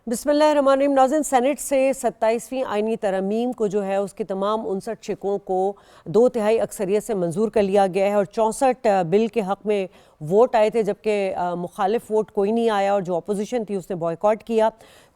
بسم اللہ الرحمن الرحیم۔ ناظرین، سینٹ سے 27ویں آئینی ترمیم کو جو ہے اس کے تمام 59 شقوں کو 2/3 اکثریت سے منظور کر لیا گیا ہے اور 64 بل کے حق میں ووٹ آئے تھے، جبکہ مخالف ووٹ کوئی نہیں آیا اور جو اپوزیشن تھی اس نے بوائیکاٹ کیا۔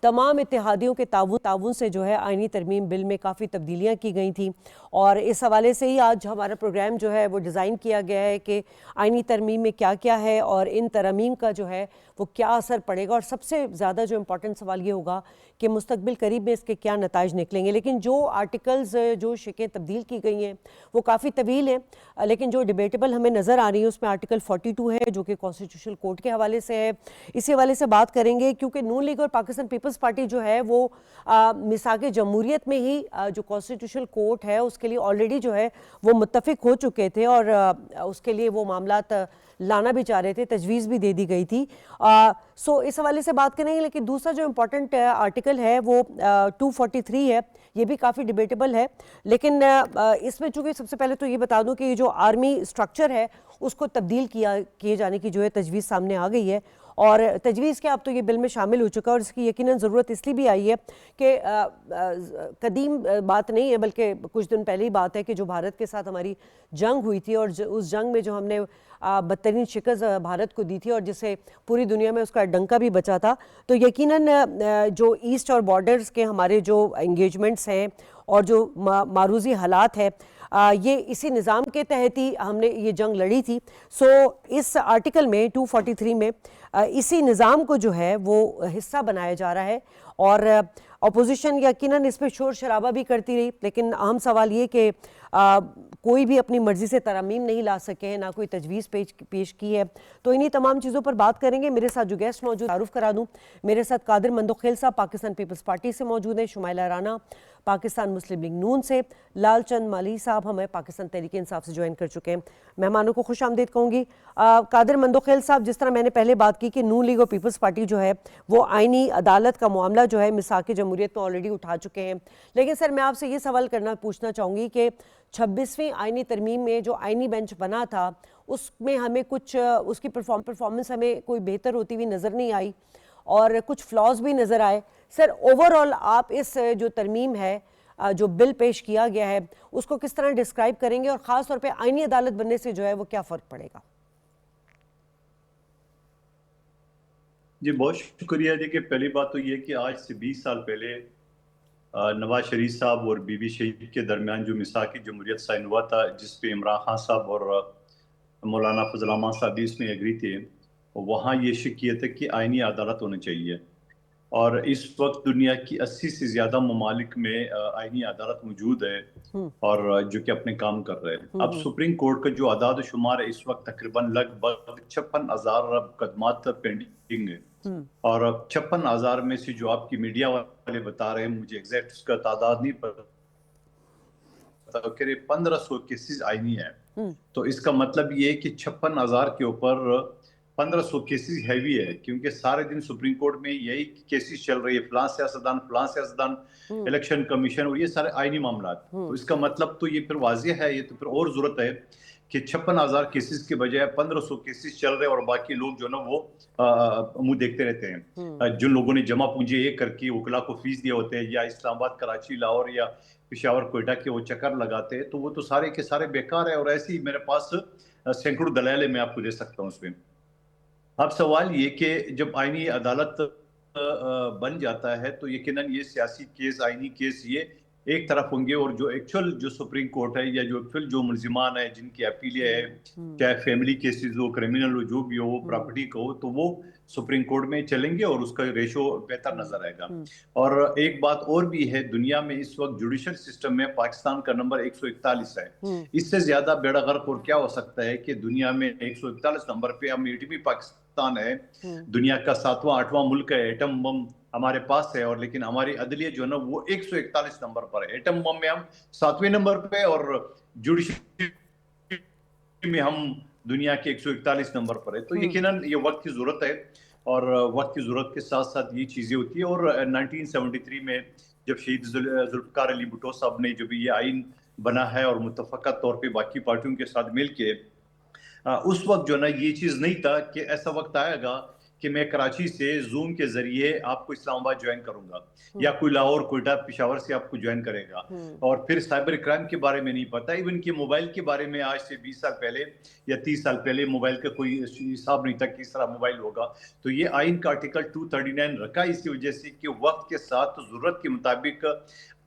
تمام اتحادیوں کے تعاون سے جو ہے آئینی ترمیم بل میں کافی تبدیلیاں کی گئی تھیں، اور اس حوالے سے ہی آج ہمارا پروگرام جو ہے وہ ڈیزائن کیا گیا ہے کہ آئینی ترمیم میں کیا کیا ہے اور ان ترامیم کا جو ہے وہ کیا اثر پڑے گا، اور سب سے زیادہ جو امپورٹنٹ سوال یہ ہوگا کہ مستقبل قریب میں اس کے کیا نتائج نکلیں گے۔ لیکن جو آرٹیکلز، جو شقیں تبدیل کی گئی ہیں وہ کافی طویل ہیں، لیکن جو ڈیبیٹیبل ہمیں نظر آ رہی ہیں اس میں آرٹیکل 42 ہے جو کہ کانسٹیٹیوشنل کورٹ کے حوالے سے ہے۔ اسی حوالے سے بات کریں گے کیونکہ نون لیگ اور پاکستان پیپلز پارٹی جو ہے وہ میثاق جمہوریت میں ہی جو کانسٹیٹیوشنل کورٹ ہے اس کے لیے آلریڈی جو ہے وہ متفق ہو چکے تھے، اور اس کے لیے وہ معاملات لانا بھی چاہ رہے تھے، تجویز بھی دے دی گئی تھی۔ سو اس حوالے سے بات کریں گے، لیکن دوسرا جو امپورٹنٹ آرٹیکل ہے وہ 243 ہے، یہ بھی کافی ڈیبیٹیبل ہے۔ لیکن اس میں چونکہ سب سے پہلے تو یہ بتا دوں کہ یہ جو آرمی سٹرکچر ہے اس کو تبدیل کیے جانے کی جو ہے تجویز سامنے آ گئی ہے، اور تجویز کیا اب تو یہ بل میں شامل ہو چکا ہے، اور اس کی یقیناً ضرورت اس لیے بھی آئی ہے کہ قدیم بات نہیں ہے بلکہ کچھ دن پہلے ہی بات ہے کہ جو بھارت کے ساتھ ہماری جنگ ہوئی تھی، اور اس جنگ میں جو ہم نے بدترین شکست بھارت کو دی تھی اور جسے پوری دنیا میں اس کا ڈنکا بھی بچا تھا، تو یقیناً جو ایسٹ اور بارڈرز کے ہمارے جو انگیجمنٹس ہیں اور جو معروضی حالات ہے، یہ اسی نظام کے تحت ہی ہم نے یہ جنگ لڑی تھی۔ سو اس آرٹیکل میں 243 میں اسی نظام کو جو ہے وہ حصہ بنایا جا رہا ہے، اور اپوزیشن یقیناً اس پہ شور شرابہ بھی کرتی رہی، لیکن اہم سوال یہ کہ کوئی بھی اپنی مرضی سے ترامیم نہیں لا سکے ہیں، نہ کوئی تجویز پیش کی ہے۔ تو انہی تمام چیزوں پر بات کریں گے۔ میرے ساتھ جو گیسٹ موجود، تعارف کرا دوں، میرے ساتھ قادر مندوخیل صاحب پاکستان پیپلز پارٹی سے موجود ہیں، شمائلہ رانا پاکستان مسلم لیگ نون سے، لال چند مالی صاحب ہمیں پاکستان تحریک انصاف سے جوائن کر چکے ہیں۔ مہمانوں کو خوش آمدید کہوں گی۔ قادر مندوخیل صاحب، جس طرح میں نے پہلے بات کی کہ نون لیگ اور پیپلز پارٹی جو ہے وہ آئینی عدالت کا معاملہ جو ہے میثاق جمہوریت میں آلریڈی اٹھا چکے ہیں، لیکن سر میں آپ سے یہ سوال پوچھنا چاہوں گی کہ 26ویں آئینی ترمیم میں جو آئینی بینچ بنا تھا اس میں ہمیں کچھ اس کی پرفارمنس ہمیں کوئی بہتر ہوتی ہوئی نظر نہیں آئی، اور کچھ فلاز بھی نظر آئے۔ سر اوورآل آپ اس جو ترمیم ہے، جو بل پیش کیا گیا ہے، اس کو کس طرح ڈسکرائب کریں گے، اور خاص طور پہ آئینی عدالت بننے سے جو ہے وہ کیا فرق پڑے گا؟ جی بہت شکریہ۔ دیکھیے پہلی بات تو یہ کہ آج سے 20 سال پہلے نواز شریف صاحب اور بی بی شہید کے درمیان جو میثاق جمہوریت سائن ہوا تھا، جس پہ عمران خان صاحب اور مولانا فضل الرحمان صاحب بھی اس میں ایگری تھے، وہاں یہ شک یہ تھا کہ آئینی عدالت ہونا چاہیے، اور اس وقت دنیا کی 80 سے زیادہ ممالک میں آئینی عدالت موجود ہے اور جو کہ اپنے کام کر رہے ہیں۔ اب سپریم کورٹ کا جو اعداد و شمار ہے اس وقت تقریباً لگ بھگ 56,000 مقدمات پینڈنگ ہے، اور 56,000 میں سے جو آپ کی میڈیا والے بتا رہے ہیں، مجھے ایگزیکٹ اس کا تعداد نہیں پتا، کہ 1500 کیسز آئینی ہیں۔ تو اس کا مطلب یہ ہے کہ 56,000 کے اوپر 1500 کیسز ہیوی ہے، کیونکہ سارے دن سپریم کورٹ میں یہی کیسز چل رہی ہے، فلاں سیاستدان الیکشن کمیشن، اور یہ سارے آئینی معاملات۔ تو اس کا مطلب تو یہ پھر واضح ہے، یہ تو پھر اور ضرورت ہے کہ 56,000 کیسز کے بجائے 1500 کیسز چل رہے ہیں، اور باقی لوگ جو نا وہ منہ دیکھتے رہتے ہیں۔ جن لوگوں نے جمع پونجی ایک کر کے وکلا کو فیس دیے ہوتے ہیں، یا اسلام آباد، کراچی، لاہور یا پشاور، کوئٹہ کے وہ چکر لگاتے ہیں، تو وہ تو سارے کے سارے بیکار ہے، اور ایسی میرے پاس سینکڑوں دلائل میں آپ کو دے سکتا ہوں اس میں۔ اب سوال یہ کہ جب آئینی عدالت بن جاتا ہے تو یقیناً یہ سیاسی کیس، آئینی کیس یہ ایک طرف ہوں گے، اور جو ایکچول جو سپریم کورٹ ہے یا جو ایکچول جو ملزمان ہیں جن کی اپیلیں ہے، چاہے فیملی کیسز ہو، کرمنل ہو، جو بھی ہو، پراپرٹی کو ہو، تو وہ سپریم کورٹ میں چلیں گے، اور اس کا ریشو بہتر نظر آئے گا۔ اور ایک بات اور بھی ہے، دنیا میں اس وقت جوڈیشل سسٹم میں پاکستان کا نمبر 141 ہے۔ اس سے زیادہ بیڑا غرق اور کیا ہو سکتا ہے کہ دنیا میں 141 نمبر پہ ہم ایٹمی پاکستان ہے، دنیا کا 7واں 8واں ملک ہے، ایٹم بم ہمارے پاس ہے، اور لیکن ہماری عدلیہ جو ہے نا وہ 141 نمبر پر ہے۔ ایٹم بم میں ہم 7ویں نمبر پہ، اور جوڈیشل میں ہم دنیا کے 141 نمبر پر ہے۔ تو یقیناً یہ وقت کی ضرورت ہے، اور وقت کی ضرورت کے ساتھ ساتھ یہ چیزیں ہوتی ہیں۔ اور 1973 میں جب شہید ذوالفقار علی بھٹو صاحب نے جب یہ آئین بنا ہے، اور متفقہ طور پہ باقی پارٹیوں کے ساتھ مل کے، اس وقت جو نا یہ چیز نہیں تھا کہ ایسا وقت آئے گا کہ میں کراچی سے زوم کے ذریعے آپ کو اسلام آباد جوائن کروں گا یا کوئی لاہور کوئٹہ پشاور سے آپ کو جوائن کرے گا. اور پھر سائبر کرائم کے بارے میں نہیں پتا, ایون کہ موبائل کے بارے میں آج سے 20 سال پہلے یا 30 سال پہلے موبائل کا کوئی حساب نہیں تھا کس طرح موبائل ہوگا. تو یہ آئین کا آرٹیکل 239 رکھا اسی وجہ سے کہ وقت کے ساتھ ضرورت کے مطابق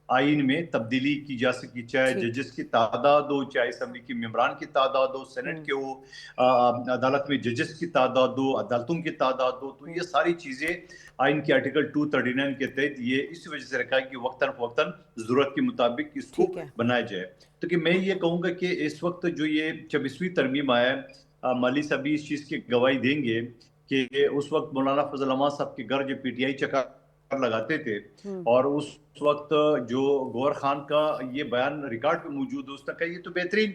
آئین میں تبدیلی کی جا سکی, چاہے ججز کی تعداد ہو, چاہے اسمبلی کے ممبران کی تعداد ہو, سینٹ کے ہو, عدالت میں ججز کی تعداد ہو, عدالتوں کی تعداد ہو. تو یہ ساری چیزیں آئین کے آرٹیکل 239 کے تحت یہ اس وجہ سے رکھا ہے کہ وقتاً فوقتاً ضرورت کے مطابق اس کو بنایا جائے. تو کہ میں یہ کہوں گا کہ اس وقت جو یہ 26ویں ترمیم آیا ہے, مالی صاحب بھی اس چیز کی گواہی دیں گے کہ اس وقت مولانا فضل الرحمان صاحب کے گھر جو پی ٹی آئی چکر لگاتے تھے, اور اس وقت جو گوہر خان کا یہ بیان ریکارڈ پہ موجود ہے, اس نے کہا یہ تو بہترین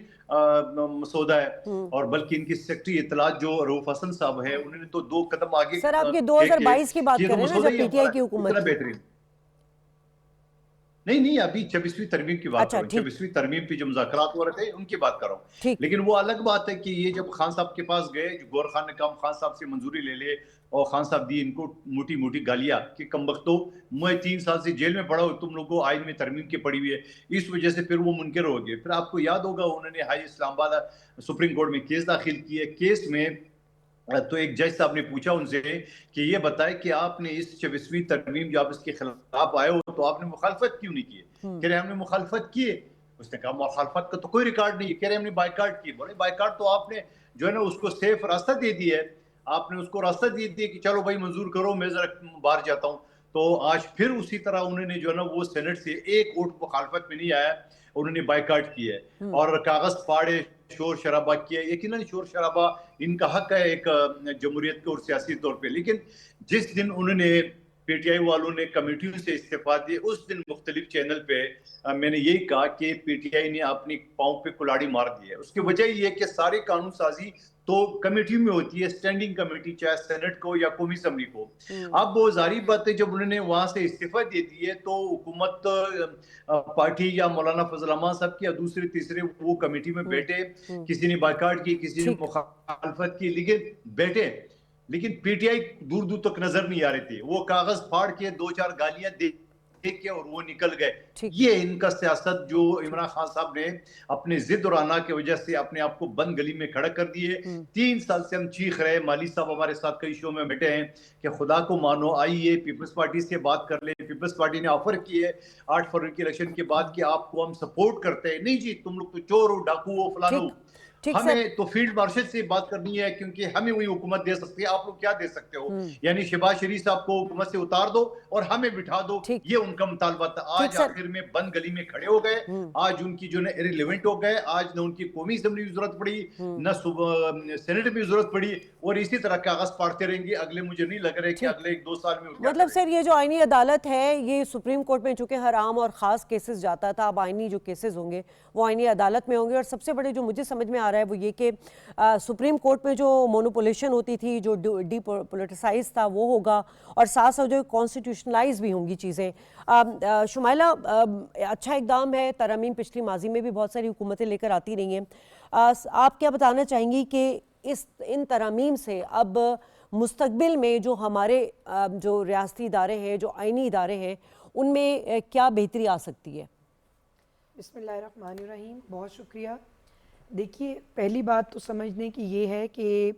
مسودہ ہے. اور بلکہ ان کی سیکٹری اطلاعات جو رؤوف حسن صاحب ہے, انہوں نے تو 2 قدم آگے سر آپ یہ 2022 کی بات کر رہے ہیں نا جب پی ٹی آئی کی حکومت تھی. بہترین نہیں ابھی 26ویں ترمیم کی بات کر رہا ہوں, 26ویں ترمیم پہ جو مذاکرات ہو رہے تھے ان کی بات کر رہا ہوں. لیکن وہ الگ بات ہے کہ یہ جب خان صاحب کے پاس گئے, گوہر خان نے کہا خان صاحب سے منظوری لے لے, اور خان صاحب دی ان کو موٹی موٹی گالیاں کہ کم بختو, میں 3 سال سے جیل میں پڑا ہوں, تم لوگوں آئین میں ترمیم کی پڑی ہوئی ہے. اس وجہ سے پھر وہ منکر ہو گئے. پھر آپ کو یاد ہوگا انہوں نے ہائی اسلام آباد سپریم کورٹ میں کیس داخل کیا. کیس میں تو ایک جج صاحب نے پوچھا ان سے کہ یہ بتائے کہ آپ نے اس 26ویں ترمیم جو آپ اس کے خلاف آئے ہو تو آپ نے مخالفت کیوں نہیں کی؟ کہہ رہے ہم نے مخالفت کی. اس نے کہا مخالفت کا تو کوئی ریکارڈ نہیں ہے. کہہ رہے ہم نے بائیکاٹ کی. بولے بائیکاٹ تو آپ نے جو ہے نا اس کو سیف راستہ دے دیا ہے, آپ نے اس کو راستہ دے دیا کہ چلو بھائی منظور کرو, میں ذرا باہر جاتا ہوں. تو آج پھر اسی طرح انہوں نے جو ہے نا وہ سینٹ سے ایک ووٹ مخالفت میں نہیں آیا, انہوں نے بائیکاٹ کی ہے اور کاغذ پھاڑے, شور شرابہ کیا. یقیناً شور شرابہ ان کا حق ہے ایک جمہوریت کے اور سیاسی طور پہ, لیکن جس دن انہوں نے پی ٹی آئی والوں نے کمیٹیوں سے استعفیٰ دیے, اس دن مختلف چینل پہ میں نے یہی کہا کہ پی ٹی آئی نے اپنی پاؤں پہ کلاڑی مار دی ہے. اس کی وجہ یہ ہے کہ سارے قانون سازی تو کمیٹیوں میں ہوتی ہے, اسٹینڈنگ کمیٹی چاہے سینٹ کو یا قومی اسمبلی کو. اب وہ ظاہری بات ہے جب انہوں نے وہاں سے استعفیٰ دے دی ہے تو حکومت پارٹی یا مولانا فضل الرحمان صاحب کی یا دوسرے تیسرے وہ کمیٹی میں بیٹھے, کسی نے بائیکاٹ کی, کسی نے مخالفت کی, لیکن بیٹھے. لیکن پی ٹی آئی دور دور تک نظر نہیں آ رہی تھی. وہ کاغذ پھاڑ کے 2-4 گالیاں دے کے اور وہ نکل گئے. یہ ان کا سیاست جو عمران خان صاحب نے اپنے ضد اور آنا کی وجہ سے اپنے آپ کو بند گلی میں کھڑا کر دیے. 3 سال سے ہم چیخ رہے, مالی صاحب ہمارے ساتھ کئی شو میں بیٹھے ہیں کہ خدا کو مانو, آئیے پیپلز پارٹی سے بات کر لیں. پیپلز پارٹی نے آفر کی ہے 8 فروری کی الیکشن کے بعد کہ آپ کو ہم سپورٹ کرتے ہیں. نہیں جی, تم لوگ تو چور ہو, ڈاکو ہو, فلانو. ہمیں تو فیلڈ مارشل سے بات کرنی ہے کیونکہ ہمیں وہی حکومت دے سکتی ہے, آپ لوگ کیا دے سکتے ہو؟ یعنی شہباز شریف صاحب کو حکومت سے اتار دو اور ہمیں بٹھا دو, یہ ان کا مطالبہ تھا. آج آخر میں بند گلی میں کھڑے ہو گئے. آج ان کی جو ہے ایرلیونٹ ہو گئے. آج نہ ان کی قومی اسمبلی کی ضرورت پڑی, نہ سینٹ میں ضرورت پڑی, اور اسی طرح کاغذ پاڑتے رہیں گے. اگلے مجھے نہیں لگ رہا کہ اگلے 1-2 سال میں مطلب سر یہ جو آئینی عدالت ہے یہ سپریم کورٹ میں چونکہ ہر عام اور خاص کیسز جاتا تھا, اب آئینی جو کیسز ہوں گے وہ آئینی عدالت میں ہوں گے. اور سب سے بڑے جو مجھے سمجھ میں آ رہا ہے وہ یہ کہ سپریم کورٹ میں جو مونوپولیشن ہوتی تھی, جو ڈی پولیٹیسائز تھا وہ ہوگا, اور ساتھ ساتھ جو کانسٹیٹیوشنلائز بھی ہوں گی چیزیں. شمائلہ, اچھا اقدام ہے, ترامیم پچھلی ماضی میں بھی بہت ساری حکومتیں لے کر آتی رہی ہیں. آپ کیا بتانا چاہیں گی کہ ان ترامیم سے اب مستقبل میں جو ہمارے جو ریاستی ادارے ہیں, جو آئینی ادارے ہیں, ان میں کیا بہتری آ سکتی ہے؟ بسم اللہ الرحمن الرحیم. بہت شکریہ. دیکھیے, پہلی بات تو سمجھنے کی یہ ہے کہ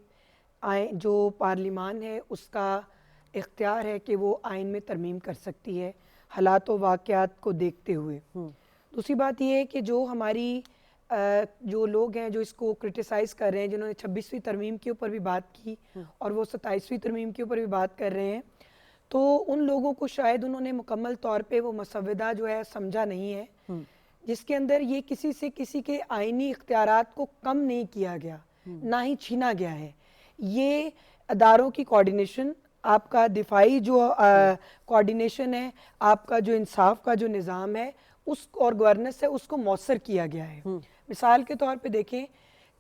جو پارلیمان ہے اس کا اختیار ہے کہ وہ آئین میں ترمیم کر سکتی ہے حالات و واقعات کو دیکھتے ہوئے. دوسری بات یہ ہے کہ جو ہماری جو لوگ ہیں جو اس کو کرٹیسائز کر رہے ہیں, جنہوں نے 26ویں ترمیم کے اوپر بھی بات کی اور وہ 27ویں ترمیم کے اوپر بھی بات کر رہے ہیں, تو ان لوگوں کو شاید انہوں نے مکمل طور پہ وہ مسودہ جو ہے سمجھا نہیں ہے, جس کے اندر یہ کسی سے کسی کے آئینی اختیارات کو کم نہیں کیا گیا, نہ ہی چھینا گیا ہے. یہ اداروں کی کوارڈینیشن, آپ کا دفاعی جو کوارڈینیشن ہے, آپ کا جو انصاف کا جو نظام ہے اس اور گورننس ہے, اس کو مؤثر کیا گیا ہے. مثال کے طور پہ دیکھیں,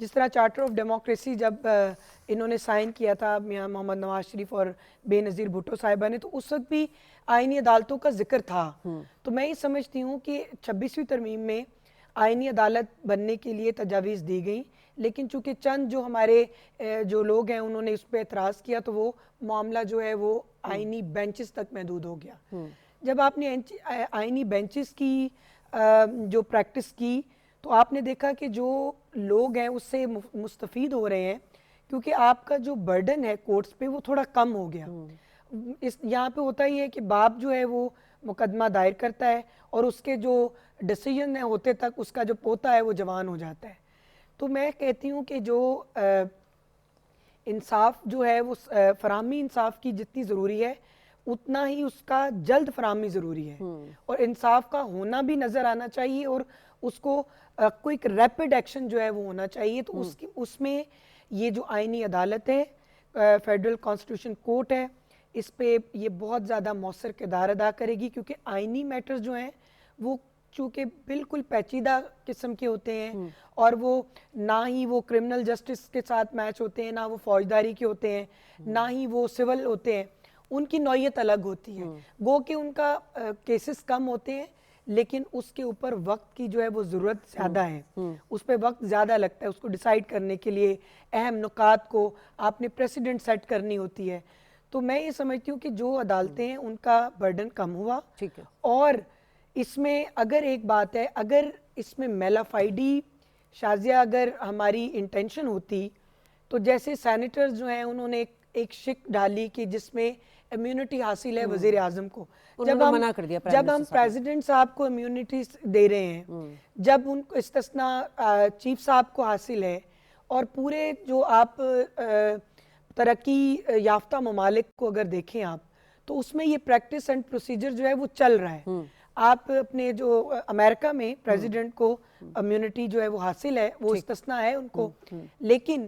جس طرح چارٹر آف ڈیموکریسی جب انہوں نے سائن کیا تھا میاں محمد نواز شریف اور بے نظیر بھٹو صاحبہ نے, تو اس وقت بھی آئینی عدالتوں کا ذکر تھا. تو میں یہ سمجھتی ہوں کہ 26ویں ترمیم میں آئینی عدالت بننے کے لیے تجاویز دی گئیں, لیکن چونکہ چند جو ہمارے جو لوگ ہیں انہوں نے اس پہ اعتراض کیا تو وہ معاملہ جو ہے وہ آئینی بینچز تک محدود ہو گیا. جب آپ نے آئینی بینچز کی جو پریکٹس کی تو آپ نے دیکھا کہ جو لوگ ہیں اس سے مستفید ہو رہے ہیں کیونکہ آپ کا جو برڈن ہے کورٹس پہ وہ تھوڑا کم ہو گیا. یہاں پہ ہوتا ہی ہے کہ باپ جو ہے وہ مقدمہ دائر کرتا ہے اور اس کے جو ڈیسیجن ہوتے تک اس کا جو پوتا ہے وہ جوان ہو جاتا ہے. تو میں کہتی ہوں کہ جو انصاف جو ہے وہ فراہمی انصاف کی جتنی ضروری ہے اتنا ہی اس کا جلد فراہمی ضروری ہے, اور انصاف کا ہونا بھی نظر آنا چاہیے اور اس کو کوئک ریپڈ ایکشن جو ہے وہ ہونا چاہیے. تو اس میں یہ جو آئینی عدالت ہے, فیڈرل کانسٹیٹیوشن کورٹ ہے, اس پہ یہ بہت زیادہ مؤثر کردار ادا کرے گی کیونکہ آئینی میٹرز جو ہیں وہ چونکہ بالکل پیچیدہ قسم کے ہوتے ہیں اور وہ نہ ہی وہ کرمنل جسٹس کے ساتھ میچ ہوتے ہیں, نہ وہ فوجداری کے ہوتے ہیں, نہ ہی وہ سول ہوتے ہیں, ان کی نوعیت الگ ہوتی ہے. گو کہ ان کا کیسز کم ہوتے ہیں لیکن اس کے اوپر وقت کی جو ہے وہ ضرورت زیادہ ہے, اس پہ وقت زیادہ لگتا ہے, اس کو ڈیسائیڈ کرنے کے لیے اہم نکات کو آپ نے پریسیڈنٹ سیٹ کرنی ہوتی ہے. تو میں یہ سمجھتی ہوں کہ جو عدالتیں ہیں ان کا برڈن کم ہوا, اور اس میں اگر ایک بات ہے, اگر اس میں میلا فائڈی شازیہ اگر ہماری انٹینشن ہوتی تو جیسے سینیٹرز جو ہیں انہوں نے ایک شک ڈالی کہ جس میں امیونٹی حاصل ہے وزیر اعظم کو, جب ہم پریزیڈنٹ صاحب کو امیونٹی دے رہے ہیں, جب ان کو استثناء چیف صاحب کو حاصل ہے, اور پورے جو آپ ترقی یافتہ ممالک کو اگر دیکھیں آپ تو اس میں یہ پریکٹس اینڈ پروسیجر جو ہے وہ چل رہا ہے. آپ اپنے جو امریکہ میں پریزیڈنٹ کو امیونٹی جو ہے وہ حاصل ہے, وہ استثناء ہے ان کو, لیکن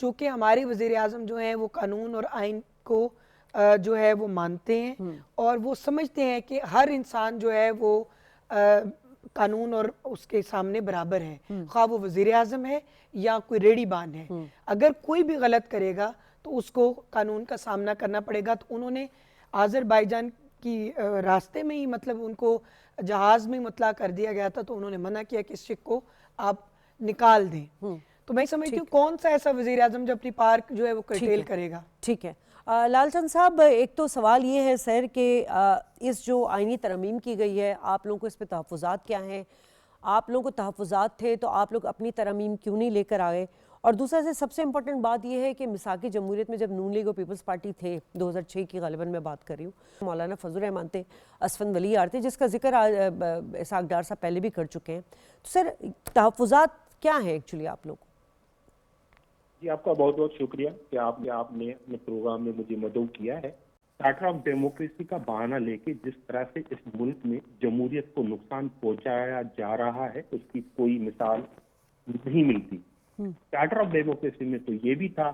چونکہ ہمارے وزیر اعظم جو ہیں وہ قانون اور آئین کو جو ہے وہ مانتے ہیں اور وہ سمجھتے ہیں کہ ہر انسان جو ہے وہ قانون اور اس کے سامنے برابر ہے, خواہ وہ وزیر اعظم ہے یا کوئی ریڑھی بان ہے. اگر کوئی بھی غلط کرے گا تو اس کو قانون کا سامنا کرنا پڑے گا. تو انہوں نے آذربائیجان کی راستے میں ہی مطلب ان کو جہاز میں مطلع کر دیا گیا تھا, تو انہوں نے منع کیا کہ اس شک کو آپ نکال دیں. تو میں سمجھتی ہوں کون سا ایسا وزیر اعظم جو اپنی پارک جو ہے وہ کرٹیل کرے گا. ٹھیک ہے لال چند صاحب, ایک تو سوال یہ ہے سر کہ اس جو آئینی ترمیم کی گئی ہے آپ لوگوں کو اس پہ تحفظات کیا ہیں؟ آپ لوگوں کو تحفظات تھے تو آپ لوگ اپنی ترمیم کیوں نہیں لے کر آئے؟ اور دوسرا سے سب سے امپورٹنٹ بات یہ ہے کہ مساقی جمہوریت میں جب نون لیگ اور پیپلز پارٹی تھے 2006 کی غالباً میں بات کر رہی ہوں, مولانا فضل الرحمان تھے, اسفند ولی یار تھے, جس کا ذکر اسحاق ڈار صاحب پہلے بھی کر چکے ہیں. تو سر تحفظات کیا ہیں ایکچولی آپ لوگ؟ جی آپ کا بہت بہت شکریہ کہ آپ نے اپنے پروگرام میں مجھے مدعو کیا ہے. چارٹر آف ڈیموکریسی کا بہانہ لے کے جس طرح سے اس ملک میں جمہوریت کو نقصان پہنچایا جا رہا ہے اس کی کوئی مثال نہیں ملتی. چارٹر آف ڈیموکریسی میں تو یہ بھی تھا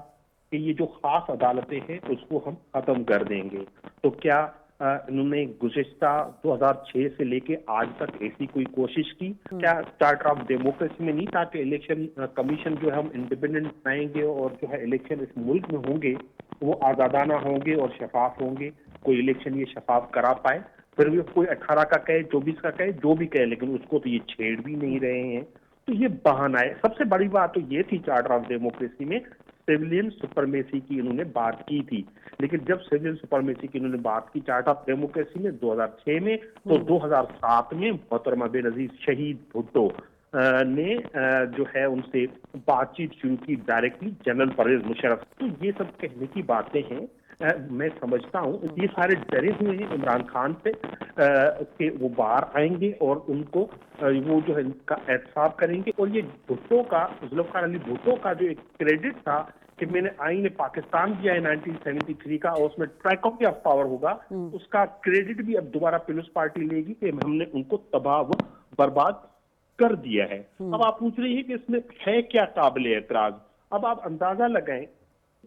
کہ یہ جو خاص عدالتیں ہیں اس کو ہم ختم کر دیں گے. تو کیا انہوں نے گزشتہ 2006 سے لے کے آج تک ایسی کوئی کوشش کی؟ کیا چارٹر آف ڈیموکریسی میں نہیں تھا کہ الیکشن کمیشن جو ہے ہم انڈیپینڈنٹ بنائیں گے اور جو ہے الیکشن اس ملک میں ہوں گے وہ آزادانہ ہوں گے اور شفاف ہوں گے, کوئی الیکشن یہ شفاف کرا پائے؟ پھر بھی کوئی 18 کا کہے 24 کا کہے جو بھی کہے, لیکن اس کو تو یہ چھیڑ بھی نہیں رہے ہیں. تو یہ بہانہ ہے. سب سے بڑی بات تو یہ تھی چارٹر آف ڈیموکریسی میں سیولین سپرمیسی کی انہوں نے بات کی تھی, لیکن جب سیولین سپرمیسی کی انہوں نے بات کی چارٹر آف ڈیموکریسی میں 2006 میں, تو 2007 میں محترمہ بے نظیر شہید بھٹو نے جو ہے ان سے بات چیت شروع کی ڈائریکٹلی جنرل پرویز مشرف. تو یہ سب کہنے کی باتیں ہیں. میں سمجھتا ہوں یہ سارے ڈرے ہوئے ہیں عمران خان سے کہ وہ باہر آئیں گے اور ان کو وہ جو ہے ان کا احتساب کریں گے. اور یہ بھٹو کا, ذوالفقار علی بھٹو کا جو ایک کریڈٹ تھا کہ میں نے آئین پاکستان دیا ہے 1973 کا اور اس میں ٹرائکوپی آف پاور ہوگا, اس کا کریڈٹ بھی اب دوبارہ پیپلز پارٹی لے گی کہ ہم نے ان کو تباہ و برباد کر دیا ہے. اب آپ پوچھ رہی ہیں کہ اس میں ہے کیا قابل اعتراض. اب آپ اندازہ لگائیں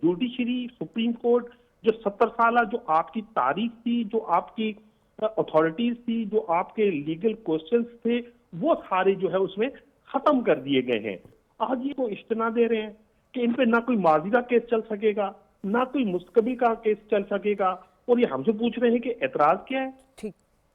جوڈیشری سپریم کورٹ جو 70 سالہ جو آپ کی تاریخ تھی, جو آپ کی اتھارٹیز تھی, جو آپ کے لیگل کوسچنز تھے, وہ سارے جو ہے اس میں ختم کر دیے گئے ہیں. آج یہ کو اجتناع دے رہے ہیں کہ ان پہ نہ کوئی ماضی کا کیس چل سکے گا نہ کوئی مستقبل کا کیس چل سکے گا, اور یہ ہم سے پوچھ رہے ہیں کہ اعتراض کیا ہے. ٹھیک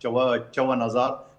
54,000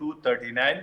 239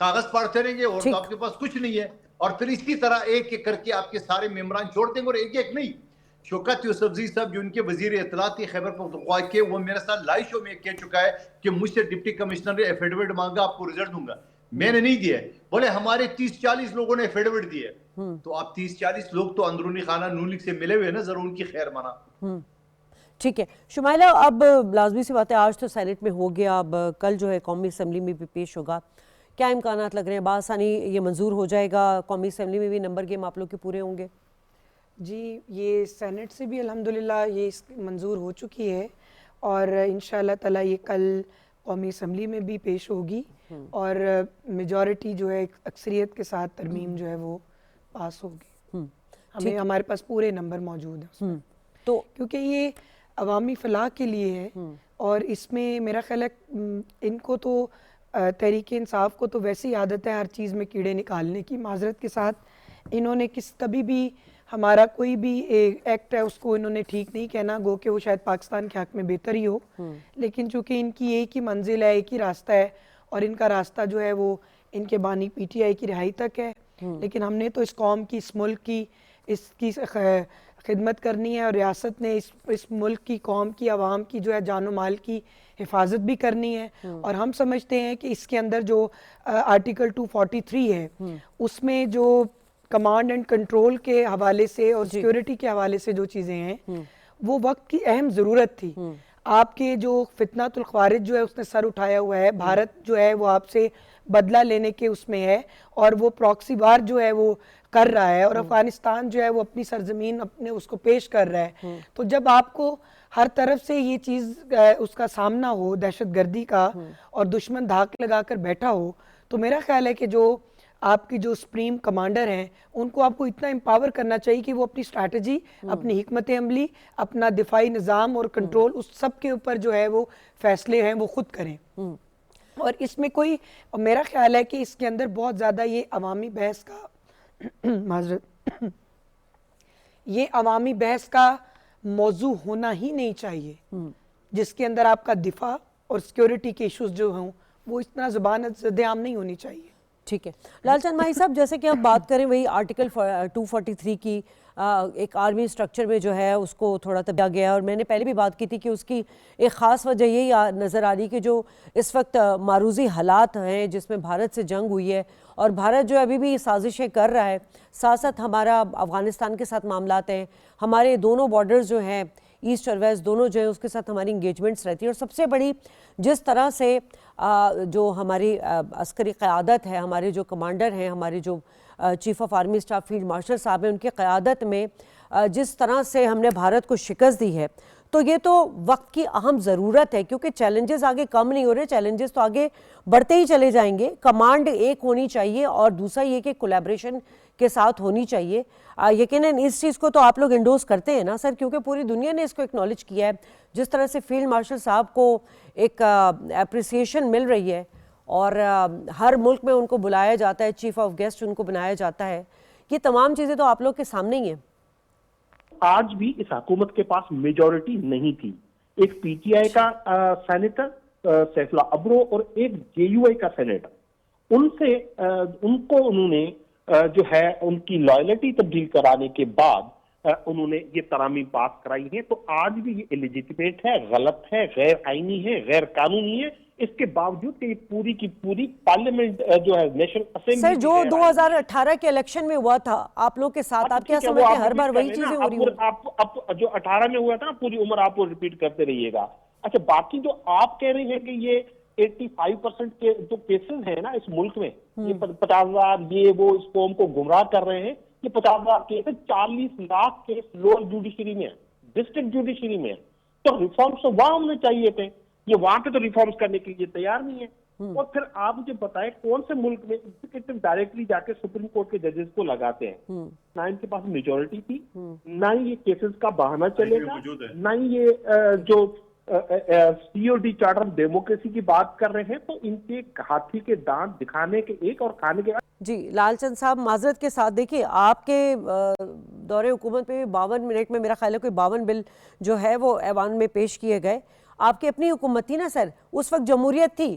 کاغذ پڑھتے رہیں گے اور ٹھیک. تو آپ کے پاس کچھ نہیں ہے. اور پھر اسی طرح ایک ایک کر کے آپ کے سارے ممبران چھوڑ دیں گے. اور ایک ایک نہیں, شوکت یوسفزئی صاحب جو ان کے وزیر اطلاعات تھے خیبر پختونخوا کے, وہ میرے ساتھ لائیو شو میں کہہ چکا ہے کہ مجھ سے ڈپٹی کمشنر نے ایفیڈیوٹ مانگا, آپ کو رزلٹ دوں گا. میں نے نہیں دیا. بولے ہمارے 30-40 لوگوں نے ایفیڈیوٹ دیے. تو آپ 30-40 لوگ تو اندرونی خانہ نون لیگ سے ملے ہوئے نا, ضرور ان کی خیر منا. ٹھیک ہے شمائلہ, اب لازمی سی بات ہے آج تو سینٹ میں ہو گیا, اب کل جو ہے قومی اسمبلی میں بھی پیش ہوگا. کیا امکانات لگ رہے ہیں بآسانی یہ منظور ہو جائے گا؟ قومی اسمبلی میں بھی نمبر گیم آپ لوگ کے پورے ہوں گے؟ جی یہ سینٹ سے بھی الحمدللہ یہ منظور ہو چکی ہے, اور انشاءاللہ تعالی یہ کل قومی اسمبلی میں بھی پیش ہوگی, اور میجورٹی جو ہے اکثریت کے ساتھ ترمیم جو ہے وہ پاس ہوگی. ہمارے پاس پورے نمبر موجود ہیں اس میں, تو کیونکہ یہ عوامی فلاح کے لیے ہے. اور اس میں میرا خیال ہے ان کو تو تحریک انصاف کو تو ویسی عادت ہے ہر چیز میں کیڑے نکالنے کی. معذرت کے ساتھ انہوں نے کبھی بھی ہمارا کوئی بھی ایکٹ ہے اس کو انہوں نے ٹھیک نہیں کہنا, گو کہ وہ شاید پاکستان کے حق میں بہتر ہی ہو, لیکن چونکہ ان کی ایک ہی منزل ہے, ایک ہی راستہ ہے, اور ان کا راستہ جو ہے وہ ان کے بانی پی ٹی آئی کی رہائی تک ہے. لیکن ہم نے تو اس قوم کی, اس ملک کی, اس کی خدمت کرنی ہے, اور ریاست نے اس ملک کی, قوم کی, عوام کی جو ہے جان و مال کی حفاظت بھی کرنی ہے. اور ہم سمجھتے ہیں کہ اس کے اندر جو آرٹیکل 243 ہے اس میں جو کمانڈ اینڈ کنٹرول کے حوالے سے اور سیکیورٹی کے حوالے سے جو چیزیں ہیں وہ وقت کی اہم ضرورت تھی. آپ کے جو فتنۃ الخوارج جو ہے اس نے سر اٹھایا ہوا ہے, بھارت جو ہے وہ آپ سے بدلہ لینے کے اس میں ہے, اور وہ پراکسی وار جو ہے وہ کر رہا ہے, اور افغانستان جو ہے وہ اپنی سرزمین اپنے اس کو پیش کر رہا ہے. تو جب آپ کو ہر طرف سے یہ چیز اس کا سامنا ہو, دہشت گردی کا, اور دشمن دھاک لگا کر بیٹھا ہو, تو میرا خیال ہے کہ جو آپ کی جو سپریم کمانڈر ہیں ان کو آپ کو اتنا امپاور کرنا چاہیے کہ وہ اپنی اسٹریٹجی, اپنی حکمت عملی, اپنا دفاعی نظام اور کنٹرول, اس سب کے اوپر جو ہے وہ فیصلے ہیں وہ خود کریں. اور اس میں کوئی, میرا خیال ہے کہ اس کے اندر بہت زیادہ یہ عوامی بحث کا معذرت یہ عوامی بحث کا موضوع ہونا ہی نہیں چاہیے, جس کے اندر آپ کا دفاع اور سیکیورٹی کے ایشوز جو ہوں وہ اتنا زبان زد عام نہیں ہونی چاہیے. ٹھیک ہے لال چند ماہی صاحب, جیسے کہ ہم بات کریں وہی آرٹیکل 243 کی, ایک آرمی سٹرکچر میں جو ہے اس کو تھوڑا تبدیل گیا ہے, اور میں نے پہلے بھی بات کی تھی کہ اس کی ایک خاص وجہ یہی نظر آ رہی کہ جو اس وقت معروضی حالات ہیں جس میں بھارت سے جنگ ہوئی ہے, اور بھارت جو ابھی بھی سازشیں کر رہا ہے, ساتھ ساتھ ہمارا افغانستان کے ساتھ معاملات ہیں, ہمارے دونوں بارڈرز جو ہیں ایسٹ اور ویسٹ دونوں جو ہیں اس کے ساتھ ہماری انگیجمنٹس رہتی ہیں, اور سب سے بڑی جس طرح سے جو ہماری عسکری قیادت ہے, ہمارے جو کمانڈر ہیں, ہمارے جو chief of army staff field marshal صاحب ہیں, ان کی قیادت میں جس طرح سے ہم نے بھارت کو شکست دی ہے, تو یہ تو وقت کی اہم ضرورت ہے, کیونکہ چیلنجز آگے کم نہیں ہو رہے, چیلنجز تو آگے بڑھتے ہی چلے جائیں گے. کمانڈ ایک ہونی چاہیے, اور دوسرا یہ کہ کولیبریشن کے ساتھ ہونی چاہیے. یقیناً اس چیز کو تو آپ لوگ انڈوز کرتے ہیں نا سر, کیونکہ پوری دنیا نے اس کو اکنالج کیا ہے, جس طرح سے فیلڈ مارشل صاحب کو ایک اپریسیشن مل رہی ہے, اور ہر ملک میں ان کو بلایا جاتا ہے, چیف آف گیسٹ ان کو بنایا جاتا ہے. یہ تمام چیزیں تو آپ لوگ کے سامنے ہی ہیں. آج بھی اس حکومت کے پاس میجورٹی نہیں تھی. ایک پی ٹی آئی کا سینیٹر سیف اللہ ابرو اور ایک جے یو آئی کا سینیٹر, ان کو انہوں نے جو ہے ان کی لائلٹی تبدیل کرانے کے بعد انہوں نے یہ ترامیم پاس کرائی ہیں. تو آج بھی یہ الیجیٹمیٹ ہے, غلط ہے, غیر آئینی ہے, غیر قانونی ہے, اس کے باوجود کہ یہ پوری کی پوری پارلیمنٹ جو ہے نیشنل اسمبلی. سر جو 2018 کے الیکشن میں ہوا تھا آپ لوگ کے ساتھ, آپ کیا سمجھتے ہیں ہر بار وہی چیزیں ہو رہی ہوں؟ اب جو 18 میں ہوا تھا نا, پوری عمر آپ وہ ریپیٹ کرتے رہیے گا. اچھا باقی جو آپ کہہ رہے ہیں کہ یہ 85% کے جو کیسز ہیں نا اس ملک میں, یہ 50,000 یہ وہ اس قوم کو گمراہ کر رہے ہیں, یہ 50,000 کیس ہے, 40 لاکھ کیس لوور جوڈیشری میں, ڈسٹرکٹ جوڈیشری میں. تو ریفارمز تو وہاں ہونے چاہیے تھے, یہ وہاں پہ تو ریفارمز کرنے کے لیے تیار نہیں ہے. اور پھر آپ مجھے بتائیں کون سے ملک میں ایگزیکٹو ڈائریکٹلی جا کے سپریم کورٹ کے ججز کو لگاتے ہیں؟ نہ ان کے پاس میجورٹی تھی, نہ ہی یہ کیسز کا بہانہ چلے گا, نہ ہی یہ جو سی او ڈی چارٹر ڈیموکریسی کی بات کر رہے ہیں. تو ان کے ہاتھی کے دانت دکھانے کے ایک اور کھانے کے. جی لال چند صاحب معذرت کے ساتھ دیکھیے, آپ کے دور حکومت میں 52 منٹ میں میرا خیال ہے کوئی 52 بل جو ہے وہ ایوان میں پیش کیے گئے. آپ کی اپنی حکومت تھی نا سر, اس وقت جمہوریت تھی,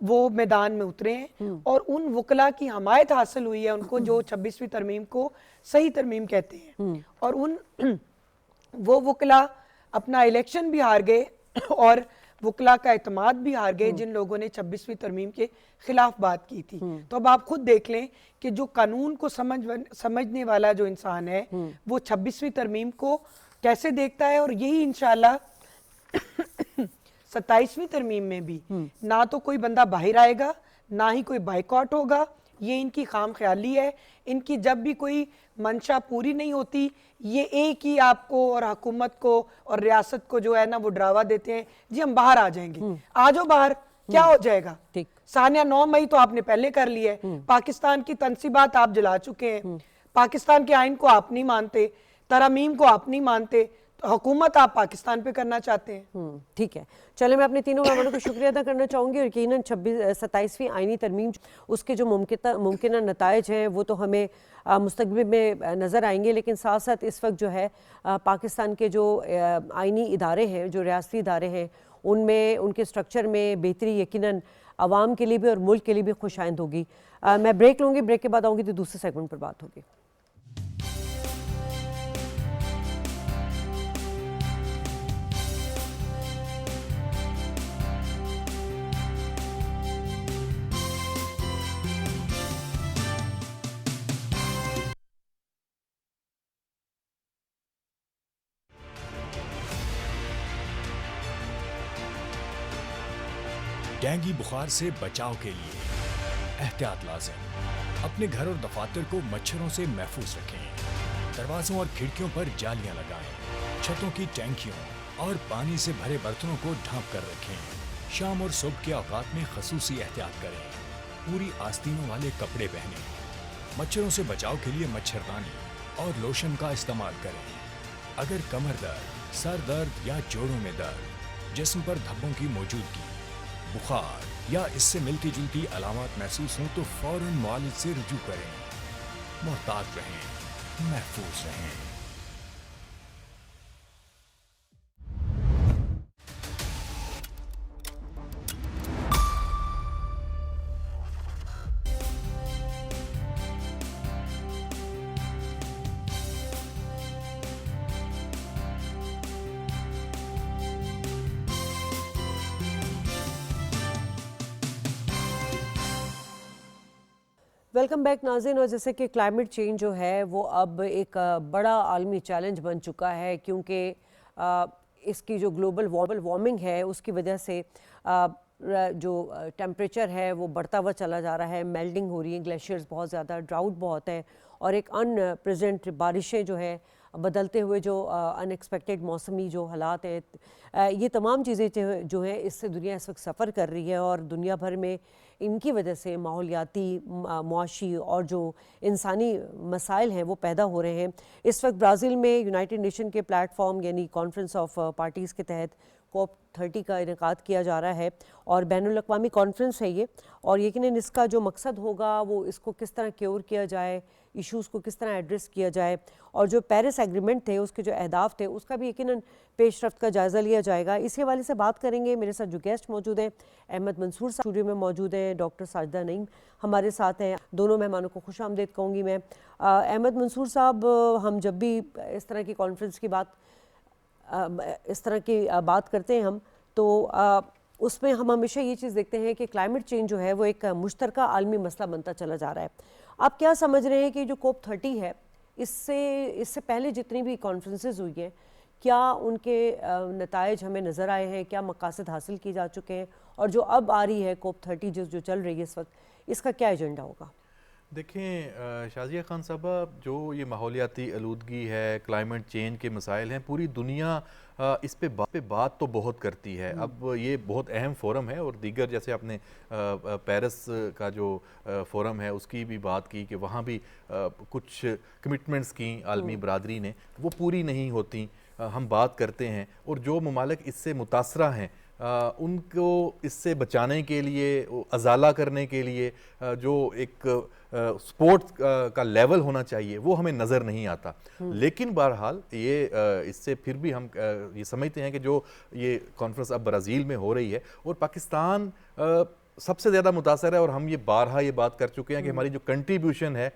وہ میدان میں اترے ہیں اور ان وکلا کی حمایت حاصل ہوئی ہے ان کو جو 26ویں ترمیم کو صحیح ترمیم کہتے ہیں، اور وہ وکلا اپنا الیکشن بھی ہار گئے اور وکلا کا اعتماد بھی ہار گئے جن لوگوں نے 26ویں ترمیم کے خلاف بات کی تھی۔ تو اب آپ خود دیکھ لیں کہ جو قانون کو سمجھنے والا جو انسان ہے وہ 26ویں ترمیم کو کیسے دیکھتا ہے، اور یہی انشاءاللہ 27ویں ترمیم میں بھی نہ تو کوئی بندہ باہر آئے گا، نہ ہی کوئی بائیکاٹ ہوگا، یہ ان کی خام خیالی ہے۔ ان کی جب بھی کوئی منشا پوری نہیں ہوتی یہ ایک ہی آپ کو اور حکومت کو اور ریاست کو جو ہے نا وہ ڈراوا دیتے ہیں، جی ہم باہر آ جائیں گے، آ جاؤ باہر، کیا ہو جائے گا؟ ثانیہ 9 مئی تو آپ نے پہلے کر لی ہے، پاکستان کی تنصیبات آپ جلا چکے ہیں، پاکستان کے آئین کو آپ نہیں مانتے، ترامیم کو آپ نہیں مانتے، حکومت آپ پاکستان پہ کرنا چاہتے ہیں۔ ٹھیک ہے، چلے میں اپنے تینوں مہمانوں کو شکریہ ادا کرنا چاہوں گی، اور یقیناً 27ویں آئینی ترمیم اس کے جو ممکنہ نتائج ہیں وہ تو ہمیں مستقبل میں نظر آئیں گے، لیکن ساتھ ساتھ اس وقت جو ہے پاکستان کے جو آئینی ادارے ہیں، جو ریاستی ادارے ہیں، ان میں ان کے سٹرکچر میں بہتری یقیناً عوام کے لیے بھی اور ملک کے لیے بھی خوش آئند ہوگی۔ میں بریک لوں گی، بریک کے بعد آؤں گی تو دوسرے سیگمنٹ پر بات ہوگی۔ ڈینگی بخار سے بچاؤ کے لیے احتیاط لازم۔ اپنے گھر اور دفاتر کو مچھروں سے محفوظ رکھیں۔ دروازوں اور کھڑکیوں پر جالیاں لگائیں۔ چھتوں کی ٹینکیوں اور پانی سے بھرے برتنوں کو ڈھانپ کر رکھیں۔ شام اور صبح کے اوقات میں خصوصی احتیاط کریں۔ پوری آستینوں والے کپڑے پہنیں۔ مچھروں سے بچاؤ کے لیے مچھردانی اور لوشن کا استعمال کریں۔ اگر کمر درد، سر درد یا جوڑوں میں درد، جسم پر دھبوں کی موجودگی، بخار یا اس سے ملتی جلتی علامات محسوس ہوں تو فوراً معالج سے رجوع کریں۔ محتاط رہیں، محفوظ رہیں۔ ویلکم بیک ناظرین، اور جیسے کہ کلائمیٹ چینج جو ہے وہ اب ایک بڑا عالمی چیلنج بن چکا ہے، کیونکہ اس کی جو گلوبل وارمنگ ہے اس کی وجہ سے جو ٹیمپریچر ہے وہ بڑھتا ہوا چلا جا رہا ہے، میلٹنگ ہو رہی ہیں، گلیشیئرز بہت زیادہ، ڈراؤٹ بہت ہے، اور ایک پریزنٹ بارشیں جو ہے بدلتے ہوئے جو ان ایکسپیکٹڈ موسمی جو حالات ہیں، یہ تمام چیزیں جو ہیں اس سے دنیا اس وقت سفر کر رہی ہے، اور دنیا بھر میں ان کی وجہ سے ماحولیاتی، معاشی اور جو انسانی مسائل ہیں وہ پیدا ہو رہے ہیں۔ اس وقت برازیل میں یونائٹڈ نیشن کے پلیٹ فارم یعنی کانفرنس آف پارٹیز کے تحت کوپ 30 کا انعقاد کیا جا رہا ہے، اور بین الاقوامی کانفرنس ہے یہ، اور یقیناً اس کا جو مقصد ہوگا وہ اس کو کس طرح کیور کیا جائے، ایشوز کو کس طرح ایڈریس کیا جائے، اور جو پیرس ایگریمنٹ تھے اس کے جو اہداف تھے اس کا بھی یقیناً پیش رفت کا جائزہ لیا جائے گا۔ اسی حوالے سے بات کریں گے، میرے ساتھ جو گیسٹ موجود ہیں، احمد منصور صاحب اسٹوڈیو میں موجود ہیں، ڈاکٹر ساجدہ نعیم ہمارے ساتھ ہیں، دونوں مہمانوں کو خوش آمدید کہوں گی میں۔ احمد منصور صاحب، ہم جب بھی اس طرح کی کانفرنس کی بات کرتے ہیں ہم تو اس میں ہم ہمیشہ یہ چیز دیکھتے ہیں کہ کلائمیٹ چینج جو ہے وہ ایک مشترکہ عالمی مسئلہ بنتا چلا جا رہا ہے۔ آپ کیا سمجھ رہے ہیں کہ جو کوپ 30 ہے اس سے پہلے جتنی بھی کانفرنسز ہوئی ہیں، کیا ان کے نتائج ہمیں نظر آئے ہیں، کیا مقاصد حاصل کی جا چکے ہیں، اور جو اب آ رہی ہے کوپ 30 جو چل رہی ہے اس وقت، اس کا کیا ایجنڈا ہوگا؟ دیکھیں شازیہ خان صاحبہ، جو یہ ماحولیاتی آلودگی ہے، کلائمیٹ چینج کے مسائل ہیں، پوری دنیا اس پہ بات تو بہت کرتی ہے۔ اب یہ بہت اہم فورم ہے، اور دیگر جیسے آپ نے پیرس کا جو فورم ہے اس کی بھی بات کی کہ وہاں بھی کچھ کمٹمنٹس کی عالمی برادری نے، وہ پوری نہیں ہوتی۔ ہم بات کرتے ہیں، اور جو ممالک اس سے متاثرہ ہیں ان کو اس سے بچانے کے لیے، ازالہ کرنے کے لیے جو ایک سپورٹ کا لیول ہونا چاہیے وہ ہمیں نظر نہیں آتا۔ لیکن بہرحال یہ اس سے پھر بھی ہم یہ سمجھتے ہیں کہ جو یہ کانفرنس اب برازیل میں ہو رہی ہے، اور پاکستان سب سے زیادہ متاثر ہے، اور ہم یہ بارہا یہ بات کر چکے ہیں کہ ہماری جو کنٹریبیوشن ہے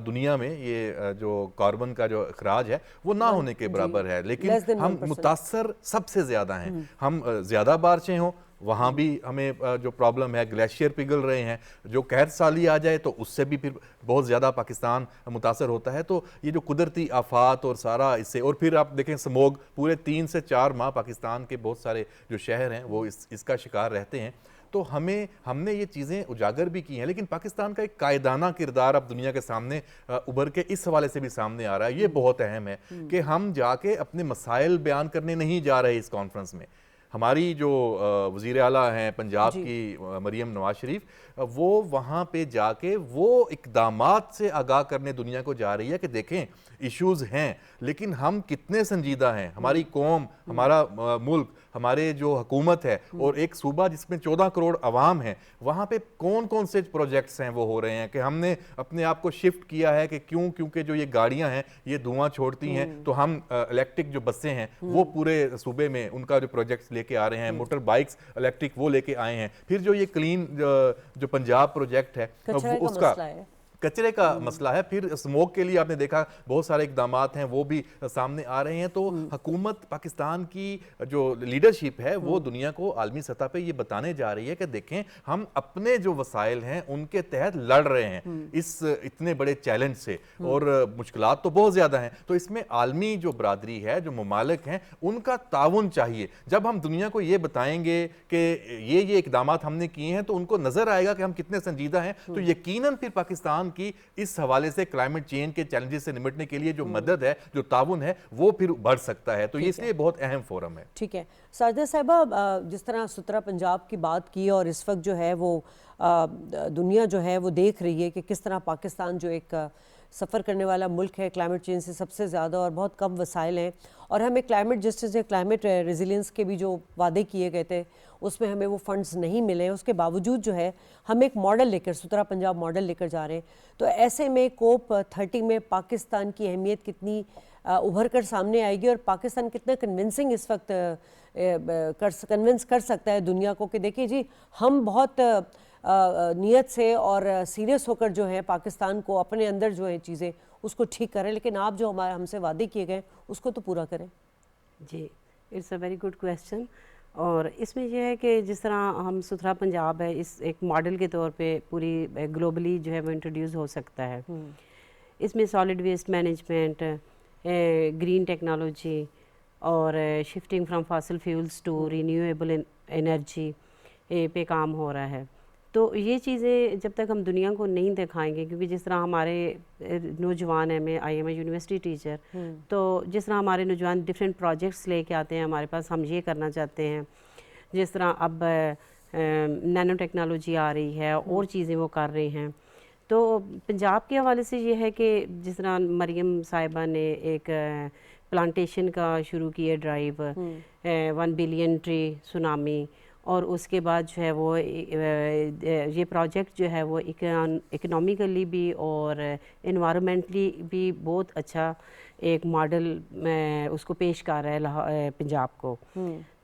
دنیا میں، یہ جو کاربن کا جو اخراج ہے وہ نہ ہونے کے برابر ہے، لیکن ہم متاثر سب سے زیادہ ہیں۔ ہم زیادہ بارشیں ہوں وہاں بھی ہمیں جو پرابلم ہے، گلیشیئر پگھل رہے ہیں، جو قحط سالی آ جائے تو اس سے بھی پھر بہت زیادہ پاکستان متاثر ہوتا ہے۔ تو یہ جو قدرتی آفات اور سارا اس سے، اور پھر آپ دیکھیں سموگ، پورے 3 سے 4 ماہ پاکستان کے بہت سارے جو شہر ہیں وہ اس کا شکار رہتے ہیں۔ تو ہم نے یہ چیزیں اجاگر بھی کی ہیں، لیکن پاکستان کا ایک قائدانہ کردار اب دنیا کے سامنے ابھر کے اس حوالے سے بھی سامنے آ رہا ہے۔ یہ بہت اہم ہے کہ ہم جا کے اپنے مسائل بیان کرنے نہیں جا رہے اس کانفرنس میں۔ ہماری جو وزیر اعلیٰ ہیں پنجاب کی مریم نواز شریف، وہ وہاں پہ جا کے وہ اقدامات سے آگاہ کرنے دنیا کو جا رہی ہے کہ دیکھیں ایشوز ہیں، لیکن ہم کتنے سنجیدہ ہیں، ہماری قوم، ہمارا ملک، ہمارے جو حکومت ہے، اور ایک صوبہ جس میں 14 کروڑ عوام ہیں، وہاں پہ کون کون سے پروجیکٹس ہیں وہ ہو رہے ہیں کہ ہم نے اپنے آپ کو شفٹ کیا ہے کہ کیونکہ جو یہ گاڑیاں ہیں یہ دھواں چھوڑتی ہیں، تو ہم الیکٹرک جو بسیں ہیں وہ پورے صوبے میں ان کا جو پروجیکٹس لے کے آ رہے ہیں، موٹر بائکس الیکٹرک وہ لے کے آئے ہیں۔ پھر جو یہ کلین جو پنجاب پروجیکٹ ہے اس کا کچرے کا مسئلہ ہے، پھر اسموگ کے لیے آپ نے دیکھا بہت سارے اقدامات ہیں وہ بھی سامنے آ رہے ہیں۔ تو حکومت پاکستان کی جو لیڈرشپ ہے وہ دنیا کو عالمی سطح پہ یہ بتانے جا رہی ہے کہ دیکھیں ہم اپنے جو وسائل ہیں ان کے تحت لڑ رہے ہیں اس اتنے بڑے چیلنج سے، اور مشکلات تو بہت زیادہ ہیں۔ تو اس میں عالمی جو برادری ہے، جو ممالک ہیں، ان کا تعاون چاہیے۔ جب ہم دنیا کو یہ بتائیں گے کہ یہ اقدامات ہم نے کیے ہیں تو ان کو نظر آئے گا کہ ہم کتنے سنجیدہ ہیں، تو یقیناً پھر پاکستان کی اس حوالے سے کلائمیٹ چینج کے چیلنجز سے نمٹنے کے لیے جو مدد ہے، جو تعاون ہے، وہ پھر بڑھ سکتا ہے۔ تو یہ اس لیے بہت اہم فورم ہے۔ ٹھیک ہے ساجدہ صاحبہ، جس طرح سترہ پنجاب کی بات کی، اور اس وقت جو ہے وہ دنیا جو ہے وہ دیکھ رہی ہے کہ کس طرح پاکستان جو ایک سفر کرنے والا ملک ہے کلائمیٹ چینج سے سب سے زیادہ، اور بہت کم وسائل ہیں، اور ہمیں کلائمیٹ جسٹس یا کلائمیٹ ریزیلینس کے بھی جو وعدے کیے گئے تھے اس میں ہمیں وہ فنڈز نہیں ملے۔ اس کے باوجود جو ہے ہم ایک ماڈل لے کر، سترہ پنجاب ماڈل لے کر جا رہے ہیں۔ تو ایسے میں کوپ 30 میں پاکستان کی اہمیت کتنی ابھر کر سامنے آئے گی، اور پاکستان کتنا کنونسنگ اس وقت کنونس کر سکتا ہے دنیا کو کہ دیکھیں جی ہم بہت نیت سے اور سیریس ہو کر جو ہے پاکستان کو اپنے اندر جو ہیں چیزیں اس کو ٹھیک کریں، لیکن آپ جو ہم سے وعدے کیے گئے اس کو تو پورا کریں۔ جی، it's a very good question. اور اس میں یہ ہے کہ جس طرح ہم سترہ پنجاب ہے، اس ایک ماڈل کے طور پہ پوری گلوبلی جو ہے وہ انٹروڈیوس ہو سکتا ہے۔ اس میں solid waste management, green technology, اور shifting from fossil fuels to renewable energy پہ کام ہو رہا ہے۔ تو یہ چیزیں جب تک ہم دنیا کو نہیں دکھائیں گے، کیونکہ جس طرح ہمارے نوجوان ہیں، میں I am a university teacher, تو جس طرح ہمارے نوجوان ڈفرینٹ پروجیکٹس لے کے آتے ہیں ہمارے پاس، ہم یہ کرنا چاہتے ہیں، جس طرح اب نینو ٹیکنالوجی آ رہی ہے اور چیزیں وہ کر رہے ہیں۔ تو پنجاب کے حوالے سے یہ ہے کہ جس طرح مریم صاحبہ نے ایک پلانٹیشن کا شروع کیا ڈرائیو، 1 بلین ٹری سونامی، اور اس کے بعد جو ہے وہ یہ پروجیکٹ جو ہے وہ اکنامیکلی بھی اور انوائرمنٹلی بھی بہت اچھا ایک ماڈل اس کو پیش کر رہا ہے پنجاب کو۔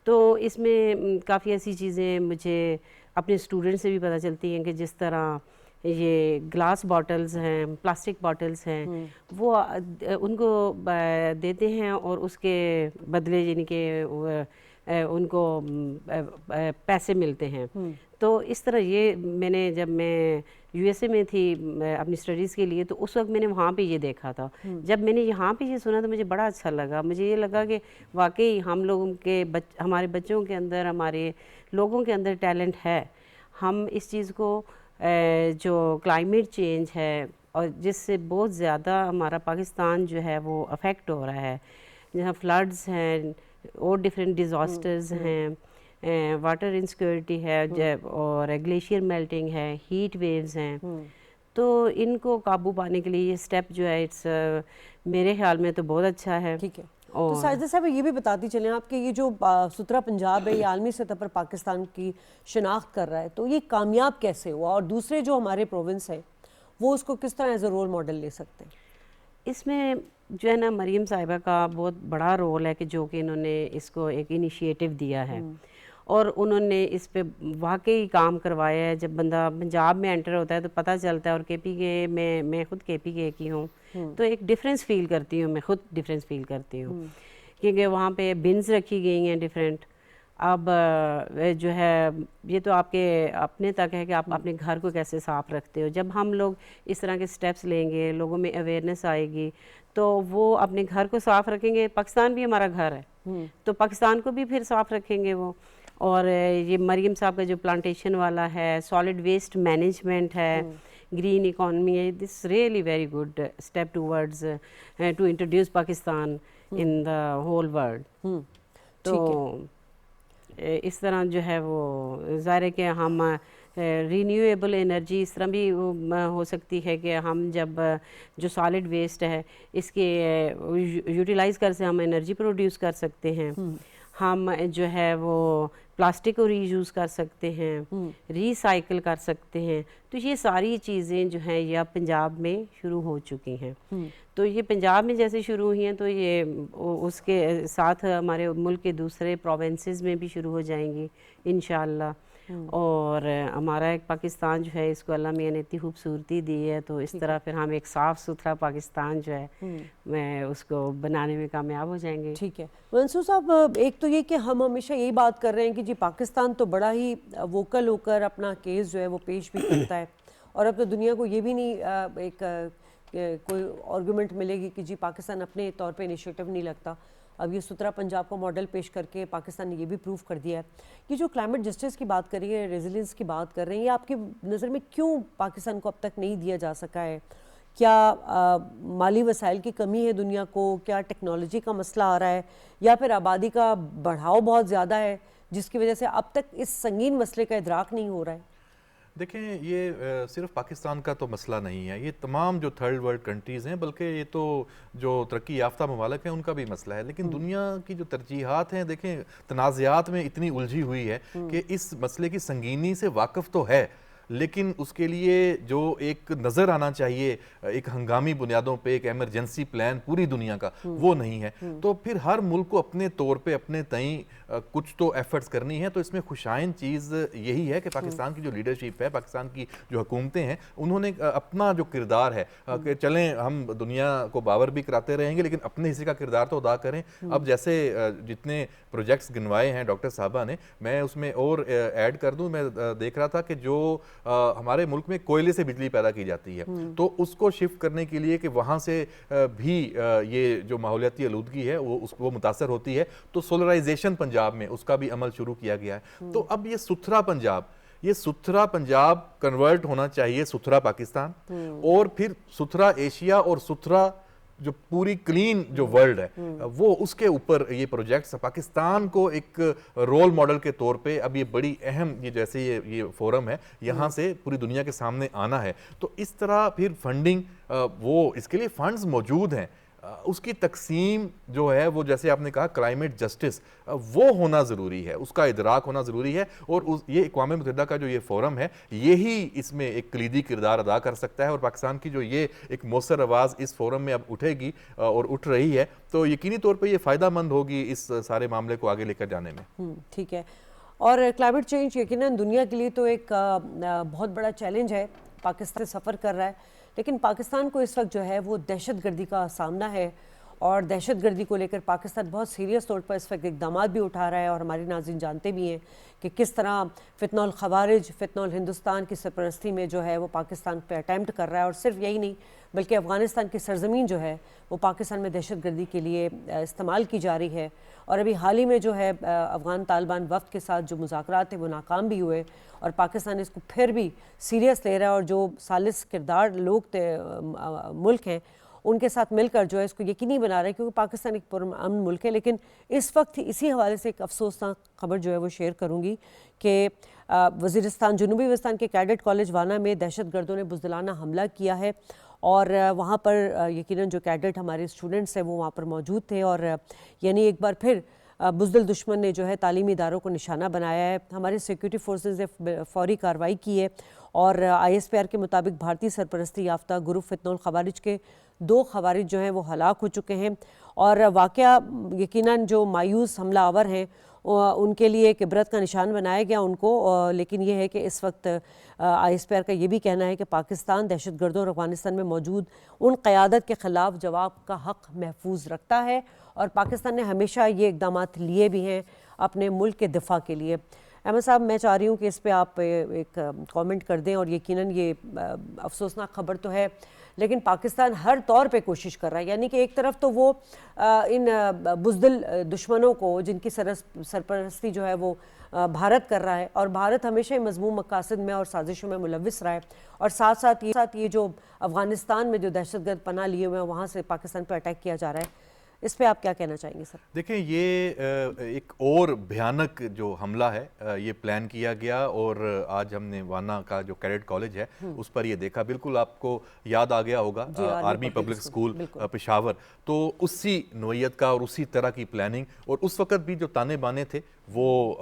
تو اس میں کافی ایسی چیزیں مجھے اپنے اسٹوڈنٹ سے بھی پتہ چلتی ہیں کہ جس طرح یہ گلاس باٹلز ہیں، پلاسٹک باٹلز ہیں، وہ ان کو دیتے ہیں اور اس کے بدلے یعنی کہ ان کو پیسے ملتے ہیں۔ تو اس طرح یہ میں نے جب میں یو ایس اے میں تھی اپنی اسٹڈیز کے لیے، تو اس وقت میں نے وہاں پہ یہ دیکھا تھا۔ جب میں نے یہاں پہ یہ سنا تو مجھے بڑا اچھا لگا۔ مجھے یہ لگا کہ واقعی ہم لوگوں کے ہمارے بچوں کے اندر، ہمارے لوگوں کے اندر ٹیلنٹ ہے۔ ہم اس چیز کو جو کلائمیٹ چینج ہے اور جس سے بہت زیادہ ہمارا پاکستان جو ہے وہ افیکٹ ہو رہا ہے، جہاں فلڈز ہیں اور ڈفرینٹ ڈیزاسٹرز ہیں، واٹر انسیکیورٹی ہے، اور گلیشیئر میلٹنگ ہے، ہیٹ ویوز ہیں، تو ان کو قابو پانے کے لیے یہ سٹیپ جو ہے اٹس میرے خیال میں تو بہت اچھا ہے۔ ٹھیک ہے، تو ساجدہ صاحب یہ بھی بتاتی چلیں آپ کہ یہ جو سترہ پنجاب ہے یہ عالمی سطح پر پاکستان کی شناخت کر رہا ہے، تو یہ کامیاب کیسے ہوا، اور دوسرے جو ہمارے پروونس ہیں وہ اس کو کس طرح ایز اے رول ماڈل لے سکتے ہیں؟ اس میں جو ہے نا مریم صاحبہ کا بہت بڑا رول ہے کہ جو کہ انہوں نے اس کو ایک انیشیٹو دیا ہے، اور انہوں نے اس پہ واقعی کام کروایا ہے. جب بندہ پنجاب میں انٹر ہوتا ہے تو پتہ چلتا ہے. اور کے پی کے میں خود کے پی کے کی ہوں تو ایک ڈفرینس فیل کرتی ہوں, میں خود ڈفرینس فیل کرتی ہوں کیونکہ وہاں پہ بنز رکھی گئی ہیں ڈفرینٹ. اب جو ہے یہ تو آپ کے اپنے تک ہے کہ آپ اپنے گھر کو کیسے صاف رکھتے ہو. جب ہم لوگ اس طرح کے سٹیپس لیں گے, لوگوں میں اویئرنیس آئے گی تو وہ اپنے گھر کو صاف رکھیں گے. پاکستان بھی ہمارا گھر ہے تو پاکستان کو بھی پھر صاف رکھیں گے وہ. اور یہ مریم صاحب کا جو پلانٹیشن والا ہے, سالڈ ویسٹ مینجمنٹ ہے, گرین اکانومی ہے, this really very good step towards to introduce Pakistan in the whole world. تو اس طرح جو ہے وہ ظاہر ہے کہ ہم رینیویبل انرجی اس طرح بھی ہو سکتی ہے کہ ہم جب جو سالڈ ویسٹ ہے اس کے یوٹیلائز کر سے ہم انرجی پروڈیوس کر سکتے ہیں. ہم جو ہے وہ پلاسٹک کو ری یوز کر سکتے ہیں, ری سائیکل کر سکتے ہیں. تو یہ ساری چیزیں جو ہیں یہ اب پنجاب میں شروع ہو چکی ہیں. تو یہ پنجاب میں جیسے شروع ہوئی ہیں تو یہ اس کے ساتھ ہمارے ملک کے دوسرے پروونسز میں بھی شروع ہو جائیں گی انشاءاللہ. اور ہمارا ایک پاکستان جو ہے اس کو اللہ میاں نے اتنی خوبصورتی دی ہے تو اس طرح پھر ہم ایک صاف ستھرا پاکستان جو ہے میں اس کو بنانے میں کامیاب ہو جائیں گے. ٹھیک ہے منصور صاحب, ایک تو یہ کہ ہم ہمیشہ یہی بات کر رہے ہیں کہ جی پاکستان تو بڑا ہی ووکل ہو کر اپنا کیس جو ہے وہ پیش بھی کرتا ہے, اور اب تو دنیا کو یہ بھی نہیں ایک کوئی آرگومنٹ ملے گی کہ جی پاکستان اپنے طور پہ انیشیٹو نہیں لگتا. اب یہ سترہ پنجاب کو ماڈل پیش کر کے پاکستان نے یہ بھی پروف کر دیا ہے. یہ جو کلائمیٹ جسٹس کی بات کر رہی ہے, ریزیلینس کی بات کر رہے ہیں, یہ آپ کی نظر میں کیوں پاکستان کو اب تک نہیں دیا جا سکا ہے؟ کیا مالی وسائل کی کمی ہے دنیا کو, کیا ٹیکنالوجی کا مسئلہ آ رہا ہے, یا پھر آبادی کا بڑھاؤ بہت زیادہ ہے جس کی وجہ سے اب تک اس سنگین مسئلے کا ادراک نہیں ہو رہا ہے؟ دیکھیں یہ صرف پاکستان کا تو مسئلہ نہیں ہے, یہ تمام جو تھرڈ ورلڈ کنٹریز ہیں, بلکہ یہ تو جو ترقی یافتہ ممالک ہیں ان کا بھی مسئلہ ہے. لیکن دنیا کی جو ترجیحات ہیں دیکھیں تنازعات میں اتنی الجھی ہوئی ہے کہ اس مسئلے کی سنگینی سے واقف تو ہے, لیکن اس کے لیے جو ایک نظر آنا چاہیے ایک ہنگامی بنیادوں پہ ایک ایمرجنسی پلان پوری دنیا کا, وہ نہیں ہے. تو پھر ہر ملک کو اپنے طور پہ اپنے تئیں کچھ تو ایفرٹس کرنی ہے. تو اس میں خوشائن چیز یہی ہے کہ پاکستان کی جو لیڈرشپ ہے, پاکستان کی جو حکومتیں ہیں, انہوں نے اپنا جو کردار ہے کہ چلیں ہم دنیا کو باور بھی کراتے رہیں گے لیکن اپنے حصے کا کردار تو ادا کریں. اب جیسے جتنے پروجیکٹس گنوائے ہیں ڈاکٹر صاحبہ نے, میں اس میں اور ایڈ کر دوں, میں دیکھ رہا تھا کہ جو ہمارے ملک میں کوئلے سے بجلی پیدا کی جاتی ہے تو اس کو شفٹ کرنے کے لیے کہ وہاں سے بھی یہ جو ماحولیاتی آلودگی ہے وہ متاثر ہوتی ہے, تو سولرائزیشن پنجاب میں اس کا بھی عمل شروع کیا گیا ہے. تو اب یہ ستھرا پنجاب کنورٹ ہونا چاہیے ستھرا پاکستان, اور پھر ستھرا ایشیا اور ستھرا جو پوری کلین جو ورلڈ ہے وہ اس کے اوپر یہ پروجیکٹس پاکستان کو ایک رول ماڈل کے طور پہ اب یہ بڑی اہم یہ جیسے یہ فورم ہے یہاں سے پوری دنیا کے سامنے آنا ہے. تو اس طرح پھر فنڈنگ وہ اس کے لیے فنڈز موجود ہیں, اس کی تقسیم جو ہے وہ جیسے آپ نے کہا کلائمیٹ جسٹس وہ ہونا ضروری ہے, اس کا ادراک ہونا ضروری ہے. اور یہ اقوام متحدہ کا جو یہ فورم ہے یہی اس میں ایک کلیدی کردار ادا کر سکتا ہے. اور پاکستان کی جو یہ ایک مؤثر آواز اس فورم میں اب اٹھے گی اور اٹھ رہی ہے تو یقینی طور پہ یہ فائدہ مند ہوگی اس سارے معاملے کو آگے لے کر جانے میں. ٹھیک ہے. اور کلائمیٹ چینج یقیناً دنیا کے لیے تو ایک بہت بڑا چیلنج ہے, پاکستان سفر کر رہا ہے, لیکن پاکستان کو اس وقت جو ہے وہ دہشت گردی کا سامنا ہے, اور دہشت گردی کو لے کر پاکستان بہت سیریس طور پر اس وقت اقدامات بھی اٹھا رہا ہے. اور ہمارے ناظرین جانتے بھی ہیں کہ کس طرح فتنہ الخوارج, فتنہ الہندوستان کی سرپرستی میں جو ہے وہ پاکستان پہ اٹیمپٹ کر رہا ہے. اور صرف یہی نہیں بلکہ افغانستان کی سرزمین جو ہے وہ پاکستان میں دہشت گردی کے لیے استعمال کی جا رہی ہے. اور ابھی حال ہی میں جو ہے افغان طالبان وفد کے ساتھ جو مذاکرات تھے وہ ناکام بھی ہوئے, اور پاکستان اس کو پھر بھی سیریس لے رہا ہے. اور جو ثالث کردار لوگ ملک ہیں ان کے ساتھ مل کر جو ہے اس کو یقینی بنا رہا ہے, کیونکہ پاکستان ایک پرامن ملک ہے. لیکن اس وقت اسی حوالے سے ایک افسوسناک خبر جو ہے وہ شیئر کروں گی کہ وزیرستان جنوبی وزیرستان کے کیڈٹ کالج وانا میں دہشت گردوں نے بزدلانہ حملہ کیا ہے, اور وہاں پر یقیناً جو کیڈٹ ہمارے اسٹوڈنٹس ہیں وہ وہاں پر موجود تھے, اور یعنی ایک بار پھر بزدل دشمن نے جو ہے تعلیمی اداروں کو نشانہ بنایا ہے. ہمارے سیکیورٹی فورسز نے فوری کارروائی کی ہے, اور آئی ایس پی آر کے مطابق بھارتی سرپرستی یافتہ گروپ فتنہ الخوارج کے 2 خوارج جو ہیں وہ ہلاک ہو چکے ہیں. اور واقعہ یقیناً جو مایوس حملہ آور ہیں ان کے لیے ایک عبرت کا نشان بنایا گیا ان کو، لیکن یہ ہے کہ اس وقت ISPR کا یہ بھی کہنا ہے کہ پاکستان دہشت گردوں اور افغانستان میں موجود ان قیادت کے خلاف جواب کا حق محفوظ رکھتا ہے، اور پاکستان نے ہمیشہ یہ اقدامات لیے بھی ہیں اپنے ملک کے دفاع کے لیے۔ احمد صاحب، میں چاہ رہی ہوں کہ اس پہ آپ ایک کامنٹ کر دیں، اور یقیناً یہ افسوسناک خبر تو ہے، لیکن پاکستان ہر طور پہ کوشش کر رہا ہے، یعنی کہ ایک طرف تو وہ ان بزدل دشمنوں کو جن کی سرپرستی جو ہے وہ بھارت کر رہا ہے، اور بھارت ہمیشہ مذموم مقاصد میں اور سازشوں میں ملوث رہا ہے، اور ساتھ ساتھ یہ جو افغانستان میں جو دہشت گرد پناہ لیے ہوئے ہیں وہاں سے پاکستان پہ اٹیک کیا جا رہا ہے، اس پہ آپ کیا کہنا چاہیں گے سر؟ دیکھیں، یہ ایک اور بھیانک جو حملہ ہے یہ پلان کیا گیا، اور آج ہم نے وانا کا جو کیڈٹ کالج ہے اس پر یہ دیکھا، بالکل آپ کو یاد آ گیا ہوگا آرمی پبلک اسکول پشاور، تو اسی نوعیت کا اور اسی طرح کی پلاننگ، اور اس وقت بھی جو تانے بانے تھے وہ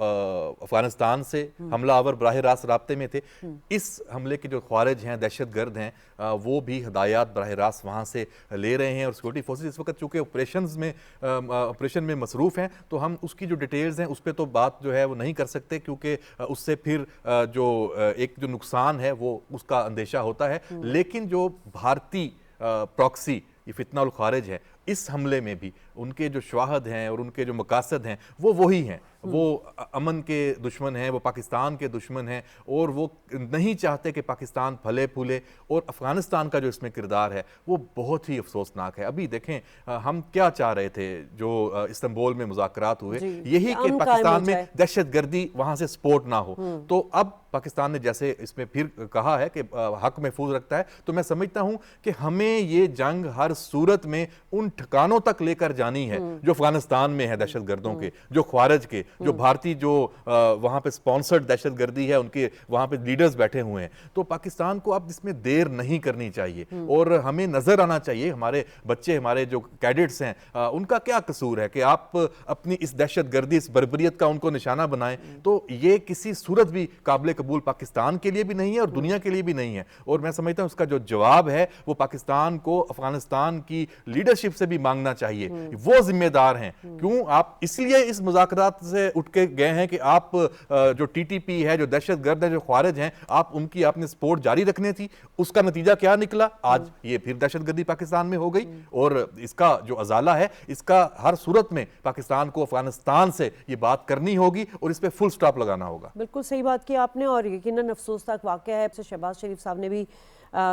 افغانستان سے حملہ آور براہ راست رابطے میں تھے۔ اس حملے کے جو خوارج ہیں، دہشت گرد ہیں، وہ بھی ہدایات براہ راست وہاں سے لے رہے ہیں، اور سیکورٹی فورسز اس وقت چونکہ آپریشن میں مصروف ہیں، تو ہم اس کی جو ڈیٹیلز ہیں اس پہ تو بات جو ہے وہ نہیں کر سکتے، کیونکہ اس سے پھر جو ایک جو نقصان ہے وہ اس کا اندیشہ ہوتا ہے۔ لیکن جو بھارتی پراکسی یہ فتنہ الخارج ہے، اس حملے میں بھی ان کے جو شواہد ہیں اور ان کے جو مقاصد ہیں وہ وہی ہیں، وہ امن کے دشمن ہیں، وہ پاکستان کے دشمن ہیں، اور وہ نہیں چاہتے کہ پاکستان پھلے پھولے، اور افغانستان کا جو اس میں کردار ہے وہ بہت ہی افسوسناک ہے۔ ابھی دیکھیں، ہم کیا چاہ رہے تھے جو استنبول میں مذاکرات ہوئے، یہی کہ پاکستان میں دہشت گردی وہاں سے سپورٹ نہ ہو، تو اب پاکستان نے جیسے اس میں پھر کہا ہے کہ حق محفوظ رکھتا ہے، تو میں سمجھتا ہوں کہ ہمیں یہ جنگ ہر صورت میں ان ٹھکانوں تک لے کر جانی ہے جو افغانستان میں ہے دہشت گردوں کے، جو خوارج کے، جو بھارتی جو وہاں پہ سپانسرڈ دہشت گردی ہے، ان کے وہاں پہ لیڈرز بیٹھے ہوئے ہیں، تو پاکستان کو اب اس میں دیر نہیں کرنی چاہیے، اور ہمیں نظر آنا چاہیے ہمارے بچے، ہمارے جو کیڈٹس ہیں، ان کا کیا قصور ہے کہ آپ اپنی اس دہشت گردی، اس بربریت کا ان کو نشانہ بنائیں، تو یہ کسی صورت بھی قابل قبول پاکستان کے لیے بھی نہیں ہے اور دنیا کے لیے بھی نہیں ہے، اور میں سمجھتا ہوں اس کا جو جواب ہے وہ پاکستان کو افغانستان کی لیڈرشپ سے بھی مانگنا چاہیے۔ وہ ذمہ دار ہیں، کیوں آپ اس لیے اس مذاکرات سے اٹھ کے گئے ہیں کہ آپ جو TTP ہے، جو دہشت گرد ہے، جو خوارج ہیں، آپ ان کی آپ نے سپورٹ جاری رکھنے تھی، اس کا نتیجہ کیا نکلا؟ آج یہ پھر دہشت گردی پاکستان میں ہو گئی، اور اس کا جو ازالہ ہے، اس کا ہر صورت میں پاکستان کو افغانستان سے یہ بات کرنی ہوگی اور اس پہ فل سٹاپ لگانا ہوگا۔ بالکل صحیح بات کی آپ نے، اور یقیناً افسوسناک واقعہ ہے۔ شہباز شریف صاحب نے بھی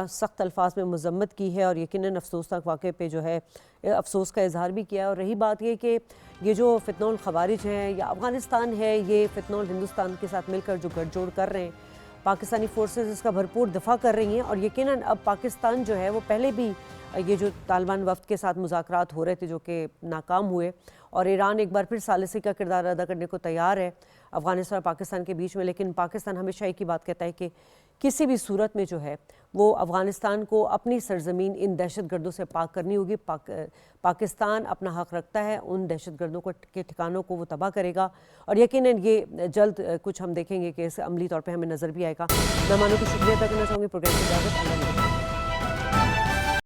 سخت الفاظ میں مذمت کی ہے، اور یقیناً افسوسناک واقعے پہ جو ہے افسوس کا اظہار بھی کیا ہے۔ اور رہی بات یہ کہ یہ جو فتنہ الخوارج ہیں یا افغانستان ہے، یہ فتنہ الہندوستان کے ساتھ مل کر جو گٹھ جوڑ کر رہے ہیں، پاکستانی فورسز اس کا بھرپور دفاع کر رہی ہیں، اور یقیناً اب پاکستان جو ہے وہ پہلے بھی یہ جو طالبان وفد کے ساتھ مذاکرات ہو رہے تھے جو کہ ناکام ہوئے، اور ایران ایک بار پھر ثالثی کا کردار ادا کرنے کو تیار ہے افغانستان اور پاکستان کے بیچ میں، لیکن پاکستان ہمیشہ ایک ہی بات کہتا ہے کہ کسی بھی صورت میں جو ہے وہ افغانستان کو اپنی سرزمین ان دہشت گردوں سے پاک کرنی ہوگی۔ پاکستان اپنا حق رکھتا ہے، ان دہشت گردوں کے ٹھکانوں کو وہ تباہ کرے گا، اور یقیناً یہ جلد کچھ ہم دیکھیں گے کہ اس عملی طور پہ ہمیں نظر بھی آئے گا۔ مہمانوں کو شکریہ ادا کرنا چاہوں گی، پروگرام کی اجازت، اللہ حافظ۔